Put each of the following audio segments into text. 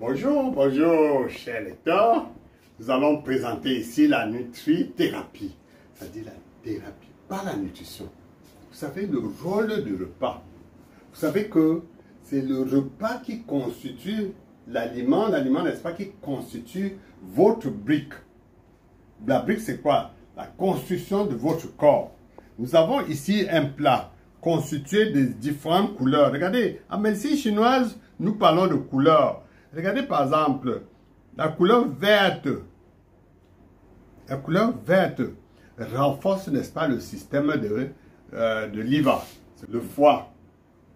Bonjour, bonjour, chers lecteurs. Nous allons présenter ici la nutrithérapie, c'est-à-dire la thérapie par la nutrition. Vous savez, le rôle du repas. Vous savez que c'est le repas qui constitue l'aliment, n'est-ce pas, qui constitue votre brique. La brique, c'est quoi? La construction de votre corps. Nous avons ici un plat constitué de différentes couleurs. Regardez, en médecine chinoise, nous parlons de couleurs. Regardez par exemple, la couleur verte. La couleur verte renforce, n'est-ce pas, le système de l'IVA, c'est le foie.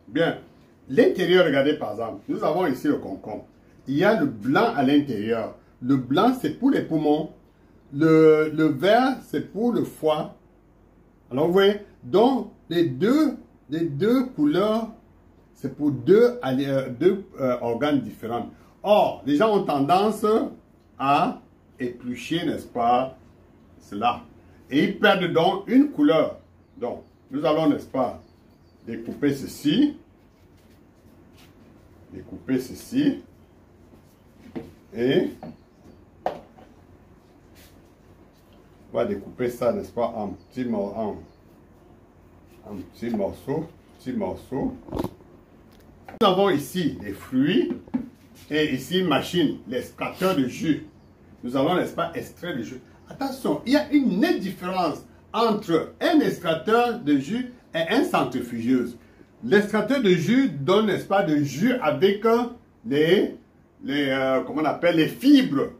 Bien, l'intérieur, regardez par exemple, nous avons ici le concombre. Il y a le blanc à l'intérieur. Le blanc, c'est pour les poumons. Le vert, c'est pour le foie. Alors, vous voyez, donc les deux couleurs, c'est pour deux organes différents. Or, les gens ont tendance à éplucher, n'est-ce pas, cela. Et ils perdent donc une couleur. Donc, nous allons, n'est-ce pas, découper ceci. Découper ceci. Et on va découper ça, n'est-ce pas, en petits morceaux. Nous avons ici les fruits et ici machine, l'extracteur de jus. Nous allons, n'est-ce pas, extraire le jus. Attention, il y a une nette différence entre un extracteur de jus et un centrifugeuse. L'extracteur de jus donne, n'est-ce pas, de jus avec comment on appelle, les fibres.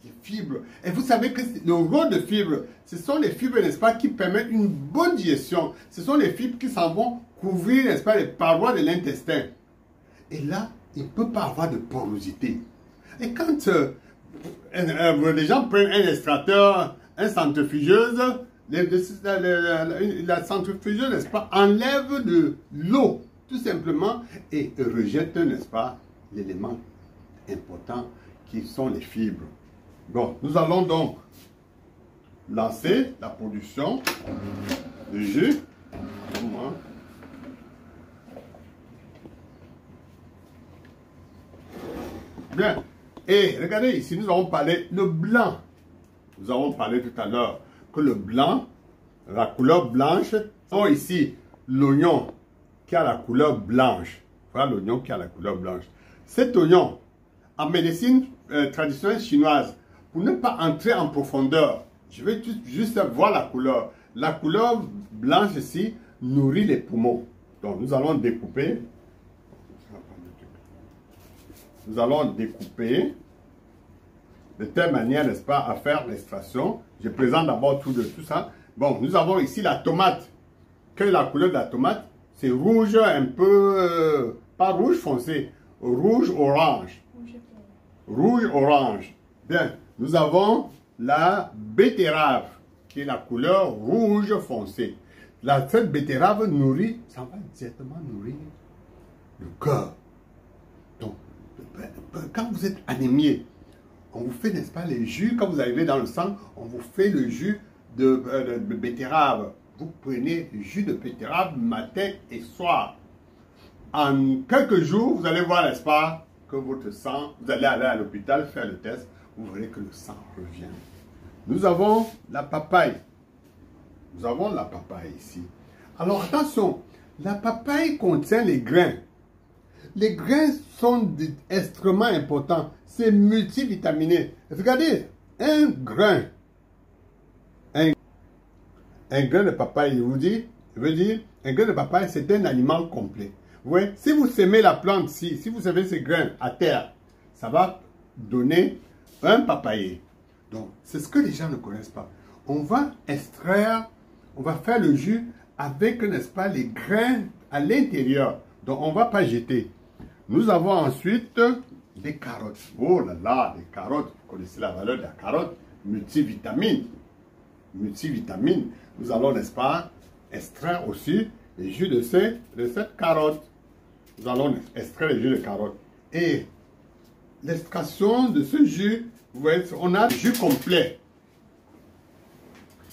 Les fibres. Et vous savez que le rôle de fibres, ce sont les fibres, n'est-ce pas, qui permettent une bonne digestion. Ce sont les fibres qui s'en vont couvrir, n'est-ce pas, les parois de l'intestin. Et là, il ne peut pas avoir de porosité. Et quand les gens prennent un extracteur, un centrifugeuse, la centrifugeuse, n'est-ce pas, enlève de l'eau, tout simplement, et rejette, n'est-ce pas, l'élément important qui sont les fibres. Bon, nous allons donc lancer la production de jus. Bien. Et regardez ici, nous avons parlé le blanc. Nous avons parlé tout à l'heure que le blanc, la couleur blanche, sont ici l'oignon qui a la couleur blanche. Voilà l'oignon qui a la couleur blanche. Cet oignon, en médecine traditionnelle chinoise, pour ne pas entrer en profondeur, je vais juste voir la couleur. La couleur blanche ici nourrit les poumons. Donc nous allons découper. Nous allons découper de telle manière, n'est-ce pas, à faire l'extraction. Je présente d'abord tout ça. Bon, nous avons ici la tomate. Quelle est la couleur de la tomate? C'est rouge un peu, pas rouge foncé, rouge-orange. Rouge-orange. Bien, nous avons la betterave, qui est la couleur rouge foncé. Cette betterave nourrit, ça va directement nourrir le cœur. Donc, quand vous êtes anémié, on vous fait, n'est-ce pas, les jus, quand vous arrivez dans le sang, on vous fait le jus de betterave. Vous prenez le jus de betterave matin et soir. En quelques jours, vous allez voir, n'est-ce pas, que votre sang, vous allez aller à l'hôpital faire le test, vous verrez que le sang revient. Nous avons la papaye. Nous avons la papaye ici. Alors attention, la papaye contient les grains. Les grains sont extrêmement importants. C'est multivitaminé. Regardez, un grain de papaye, je veux dire, un grain de papaye, c'est un aliment complet. Vous voyez, si vous semez la plante, si vous semez ces grains à terre, ça va donner un papayer. Donc, c'est ce que les gens ne connaissent pas. On va extraire, on va faire le jus avec, n'est-ce pas, les grains à l'intérieur. Donc, on ne va pas jeter. Nous avons ensuite des carottes. Oh là là, les carottes. Vous connaissez la valeur de la carotte. Multivitamine. Multivitamine. Nous allons, n'est-ce pas, extraire aussi les jus de cette carotte. Nous allons extraire les jus de carotte. Et l'extraction de ce jus, vous voyez, on a un jus complet.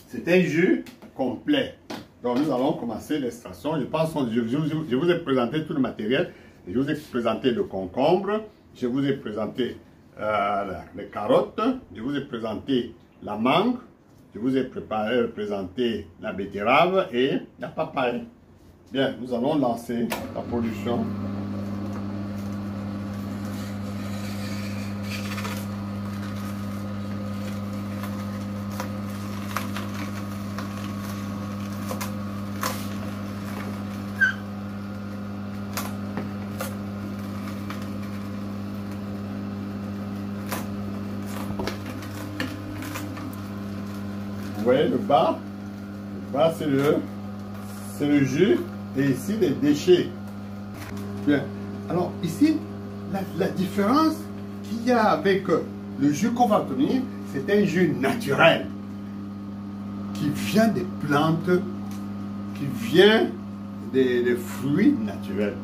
C'est un jus complet. Donc, nous allons commencer l'extraction. Je pense que je vous ai présenté tout le matériel. Je vous ai présenté le concombre, je vous ai présenté les carottes, je vous ai présenté la mangue, je vous ai présenté la betterave et la papaye. Bien, nous allons lancer la production. Vous voyez le bas c'est le jus et ici les déchets. Bien. Alors ici, la différence qu'il y a avec le jus qu'on va obtenir, c'est un jus naturel qui vient des plantes, qui vient des fruits naturels.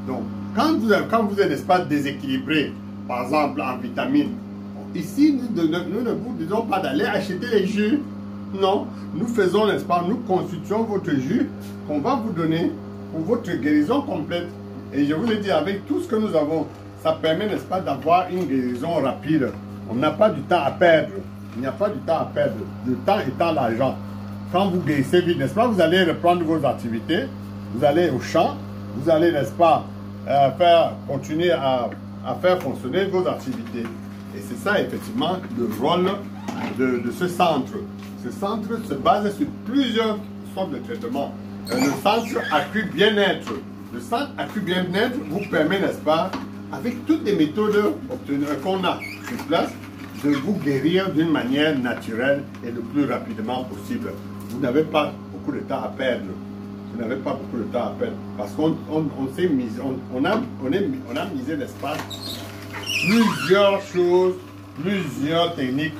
Donc, quand vous êtes, n'est-ce pas, déséquilibré, par exemple en vitamines, ici, nous ne vous disons pas d'aller acheter les jus. Non, nous faisons, n'est-ce pas, nous constituons votre jus qu'on va vous donner pour votre guérison complète. Et je vous l'ai dit, avec tout ce que nous avons, ça permet, n'est-ce pas, d'avoir une guérison rapide. On n'a pas du temps à perdre. Il n'y a pas du temps à perdre. Le temps étant l'argent. Quand vous guérissez vite, n'est-ce pas, vous allez reprendre vos activités, vous allez au champ, vous allez, n'est-ce pas, continuer à faire fonctionner vos activités. Et c'est ça, effectivement, le rôle de ce centre. Ce centre se base sur plusieurs sortes de traitements. Le centre accru bien-être. Le centre accru bien-être vous permet, n'est-ce pas, avec toutes les méthodes qu'on a sur place, de vous guérir d'une manière naturelle et le plus rapidement possible. Vous n'avez pas beaucoup de temps à perdre. Vous n'avez pas beaucoup de temps à perdre. Parce qu'on s'est mis, on a misé, n'est-ce pas, plusieurs choses, plusieurs techniques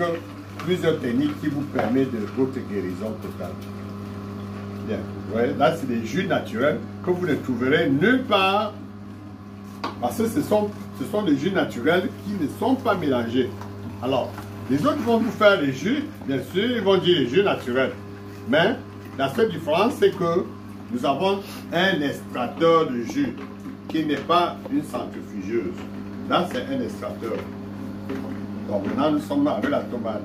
qui vous permettent de votre guérison totale. Bien, vous voyez, là c'est des jus naturels que vous ne trouverez nulle part. Parce que ce sont des jus naturels qui ne sont pas mélangés. Alors, les autres vont vous faire des jus, bien sûr, ils vont dire les jus naturels. Mais la seule différence, c'est que nous avons un extracteur de jus qui n'est pas une centrifugeuse. Là, c'est un extracteur. Donc maintenant, nous sommes avec la tomate.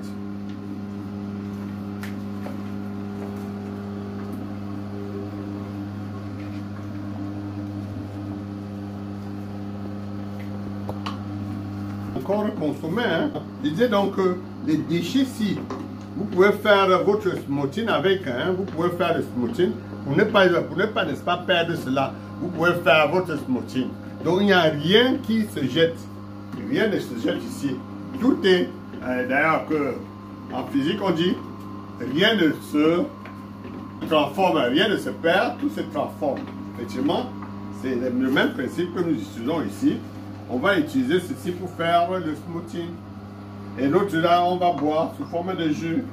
Encore consommer, hein. Je disais donc que les déchets, si vous pouvez faire votre smoothie avec, hein, vous pouvez faire le smoothie, pour ne pas, n'est-ce pas, perdre cela, vous pouvez faire votre smoothie. Donc il n'y a rien qui se jette, rien ne se jette ici. Tout est, d'ailleurs en physique on dit, rien ne se transforme, rien ne se perd, tout se transforme. Effectivement, c'est le même principe que nous utilisons ici. On va utiliser ceci pour faire le smoothie. Et l'autre là, on va boire sous forme de jus.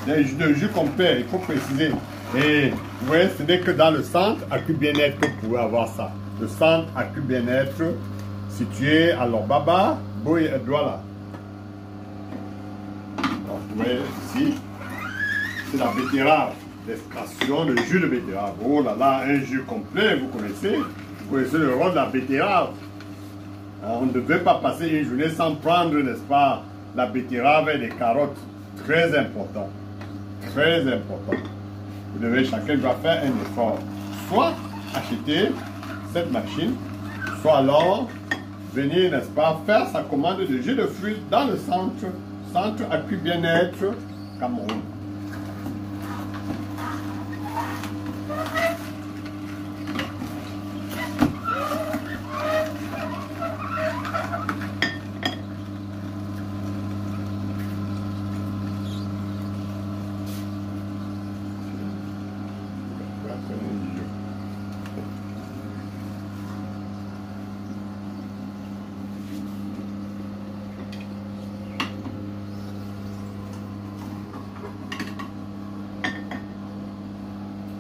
De jus complet, il faut préciser. Et vous voyez, ce n'est que dans le centre accru bien-être que vous pouvez avoir ça. Le centre accru bien-être situé à Lorbaba, Boy et Douala. Donc vous voyez ici, c'est la betterave, l'extraction de jus de betterave. Oh là là, un jus complet, vous connaissez le rôle de la betterave. On ne devait pas passer une journée sans prendre, n'est-ce pas, la betterave et les carottes. Très important. Très important. Vous devez, chacun doit faire un effort. Soit acheter cette machine, soit alors venir, n'est-ce pas, faire sa commande de jus de fruits dans le centre accru bien-être Cameroun.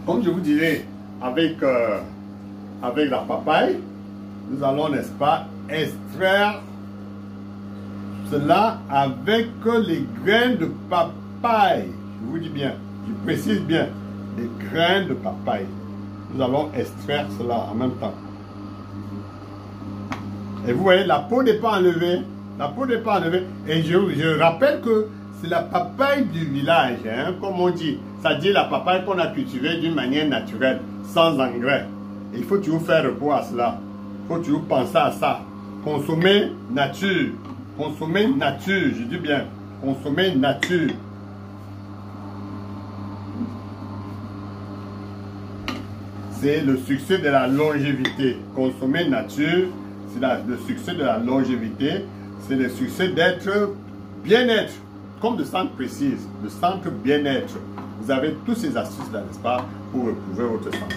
Comme je vous disais, avec la papaye, nous allons, n'est-ce pas, extraire cela avec les graines de papaye. Je vous dis bien, je précise bien, les graines de papaye. Nous allons extraire cela en même temps. Et vous voyez, la peau n'est pas enlevée. La peau n'est pas enlevée. Et je rappelle que c'est la papaye du village, hein, comme on dit. C'est-à-dire la papaye qu'on a cultivée d'une manière naturelle, sans engrais. Et il faut toujours faire recours à cela. Il faut toujours penser à ça. Consommer nature. Consommer nature, je dis bien. Consommer nature. C'est le succès de la longévité. Consommer nature, c'est le succès de la longévité. C'est le succès d'être bien-être. Comme de centre précise, le centre bien-être. Vous avez tous ces astuces-là, n'est-ce pas, pour retrouver votre santé.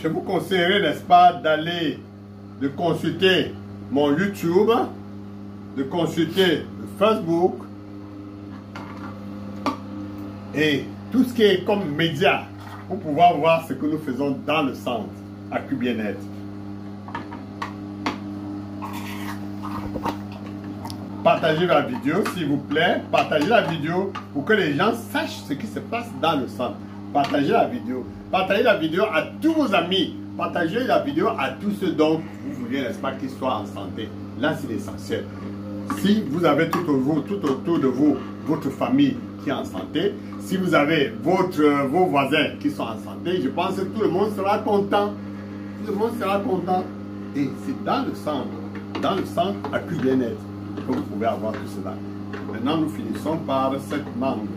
Je vous conseillerais, n'est-ce pas, de consulter mon YouTube, de consulter le Facebook et tout ce qui est comme média pour pouvoir voir ce que nous faisons dans le centre ACU Bien-être. Partagez la vidéo, s'il vous plaît. Partagez la vidéo pour que les gens sachent ce qui se passe dans le centre. Partagez la vidéo. Partagez la vidéo à tous vos amis. Partagez la vidéo à tous ceux dont vous voulez, n'est-ce pas, qu'ils soient en santé. Là, c'est l'essentiel. Si vous avez tout autour de vous, votre famille qui est en santé, si vous avez vos voisins qui sont en santé, je pense que tout le monde sera content. Tout le monde sera content. Et c'est dans le centre ACU Bien-être, que vous pouvez avoir tout cela. Maintenant, nous finissons par cette mangue.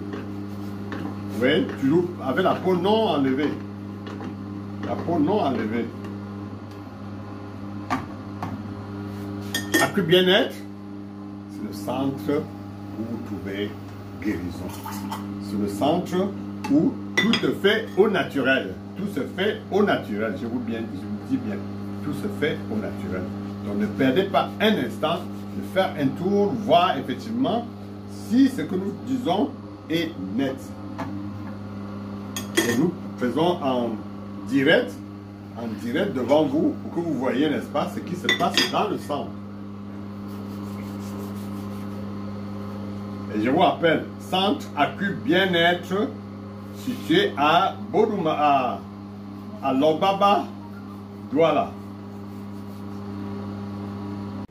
Vous voyez, toujours avec la peau non enlevée. La peau non enlevée. ACU Bien-être, c'est le centre où vous trouvez guérison. C'est le centre où tout se fait au naturel. Tout se fait au naturel. Je vous dis bien. Tout se fait au naturel. Donc ne perdez pas un instant de faire un tour, voir effectivement si ce que nous disons est net. Et nous faisons en direct devant vous pour que vous voyez, n'est-ce pas, ce qui se passe dans le centre. Et je vous rappelle, centre ACU Bien-être situé à Bodouma, à Lobaba, Douala.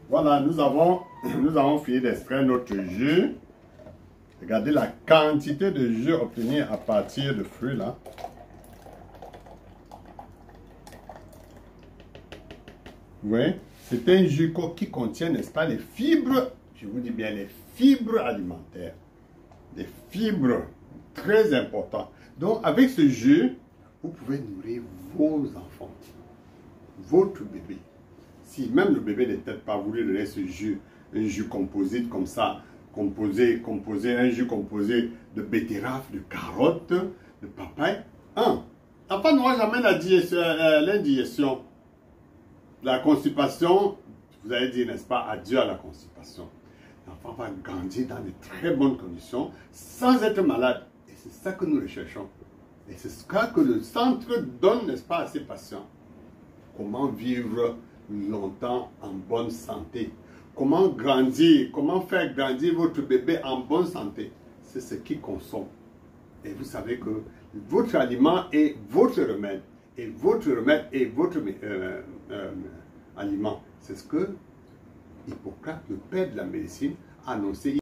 Voilà, nous avons fini d'extraire notre jus. Regardez la quantité de jus obtenu à partir de fruits là. Vous voyez, c'est un jus qui contient, n'est-ce pas, les fibres, je vous dis bien les fibres alimentaires. Des fibres très importantes. Donc avec ce jus, vous pouvez nourrir vos enfants, votre bébé. Si même le bébé n'est peut-être pas voulu donner ce jus, un jus composite comme ça, un jus composé de betterave, de carotte, de papaye. L'enfant n'aura jamais l'indigestion, la constipation. Vous allez dire, n'est-ce pas, adieu à la constipation. L'enfant va grandir dans de très bonnes conditions, sans être malade. Et c'est ça que nous recherchons. Et c'est ce que le centre donne, n'est-ce pas, à ses patients. Comment vivre longtemps en bonne santé. Comment grandir, comment faire grandir votre bébé en bonne santé. C'est ce qu'il consomme. Et vous savez que votre aliment est votre remède. Et votre remède est votre aliment. C'est ce que Hippocrate, le père de la médecine, a annoncé.